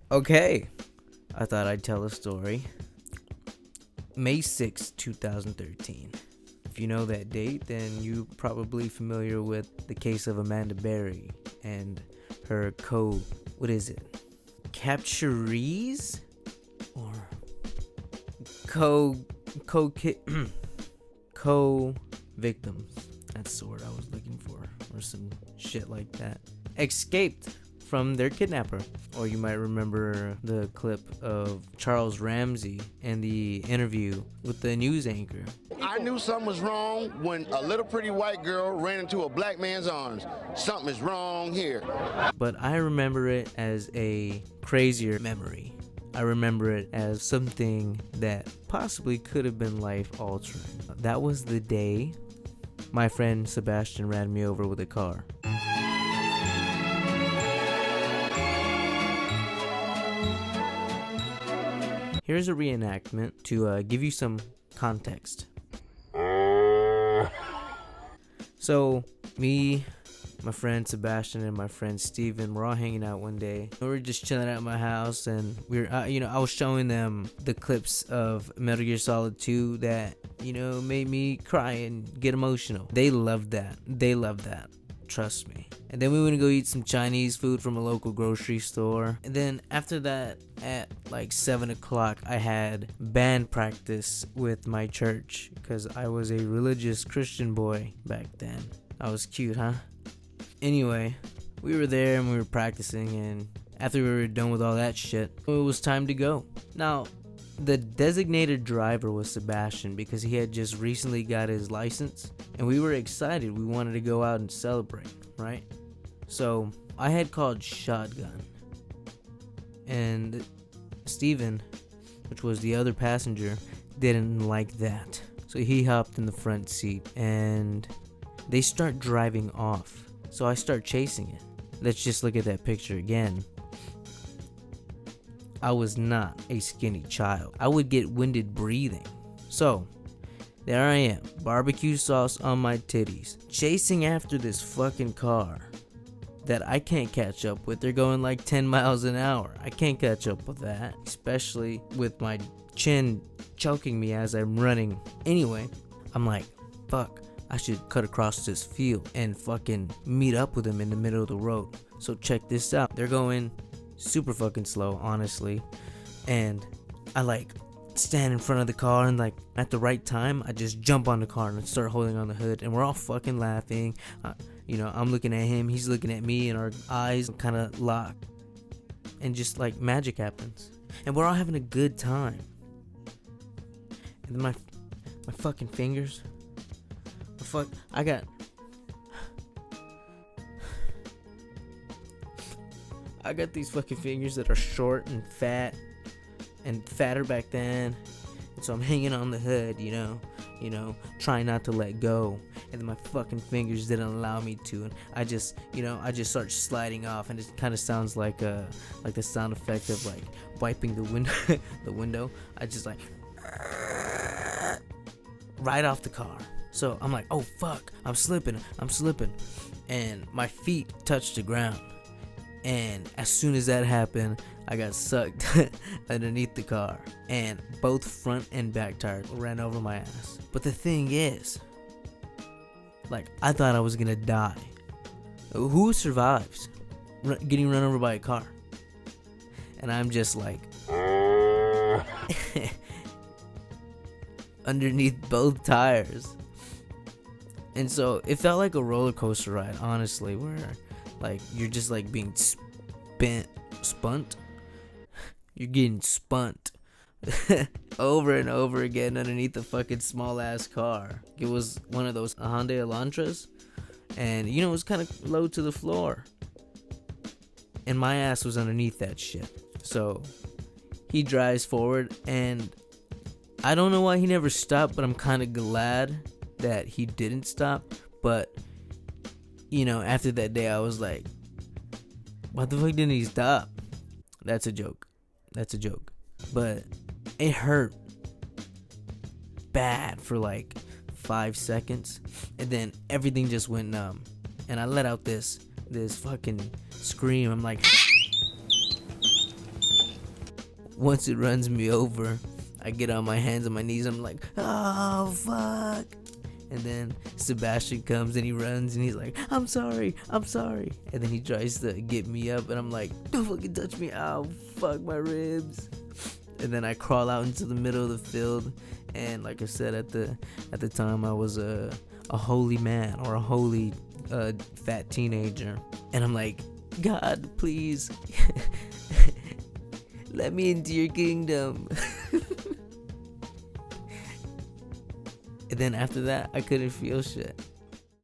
Okay, I thought I'd tell a story. May 6, 2013. If you know that date, then you're probably familiar with the case of Amanda Berry and her what is it? Capturees? Or co co-victims. That's the word I was looking for, or some shit like that. Escaped from their kidnapper. Or you might remember the clip of Charles Ramsey and the interview with the news anchor. I knew something was wrong when a little pretty white girl ran into a black man's arms. Something is wrong here. But I remember it as a crazier memory. I remember it as something that possibly could have been life altering. That was the day my friend Sebastian ran me over with a car. Here's a reenactment to give you some context. So, me, my friend Sebastian, and my friend Steven, we're all hanging out one day. We were just chilling at my house, and I was showing them the clips of Metal Gear Solid 2 that, made me cry and get emotional. They loved that. Trust me. And then we went to go eat some Chinese food from a local grocery store. And then after that, at like 7 o'clock, I had band practice with my church because I was a religious Christian boy back then. I was cute, huh? Anyway, we were there and we were practicing, and after we were done with all that shit, it was time to go. Now, the designated driver was Sebastian because he had just recently got his license, and we were excited. We wanted to go out and celebrate, right? So I had called shotgun, and Steven, which was the other passenger, didn't like that. So he hopped in the front seat, and they start driving off. So I start chasing it. Let's just look at that picture again. I was not a skinny child. I would get winded breathing. So, there I am, barbecue sauce on my titties, chasing after this fucking car that I can't catch up with. They're going like 10 miles an hour. I can't catch up with that, especially with my chin choking me as I'm running. Anyway, I'm like, fuck, I should cut across this field and fucking meet up with them in the middle of the road. So check this out. They're going super fucking slow, honestly, and I like stand in front of the car, and like at the right time I just jump on the car and start holding on the hood, and we're all fucking laughing. I'm looking at him, he's looking at me, and our eyes kind of lock, and just like magic happens, and we're all having a good time. And then my fucking fingers, I got these fucking fingers that are short and fat, and fatter back then, and so I'm hanging on the hood, trying not to let go, and then my fucking fingers didn't allow me to, and I just start sliding off, and it kind of sounds like the sound effect of like wiping the window, the window. I just like right off the car. So I'm like, oh fuck, I'm slipping, and my feet touch the ground. And as soon as that happened, I got sucked underneath the car, and both front and back tires ran over my ass. But the thing is, like, I thought I was gonna die. Who survives getting run over by a car? And I'm just like underneath both tires. And so it felt like a roller coaster ride, honestly, where like you're just like being spunt. You're getting spunt over and over again underneath the fucking small ass car. It was one of those Hyundai Elantras, and it was kind of low to the floor, and my ass was underneath that shit. So he drives forward, and I don't know why he never stopped, but I'm kind of glad that he didn't stop. But after that day, I was like, what the fuck didn't he stop? That's a joke. But it hurt bad for like 5 seconds, and then everything just went numb, and I let out this fucking scream. I'm like, once it runs me over, I get on my hands and my knees. I'm like, oh fuck. And then Sebastian comes and he runs and he's like, I'm sorry. And then he tries to get me up and I'm like, don't fucking touch me. Ow, fuck my ribs. And then I crawl out into the middle of the field. And like I said, at the time I was a holy man, or a holy fat teenager. And I'm like, God, please, let me into your kingdom. And then after that, I couldn't feel shit.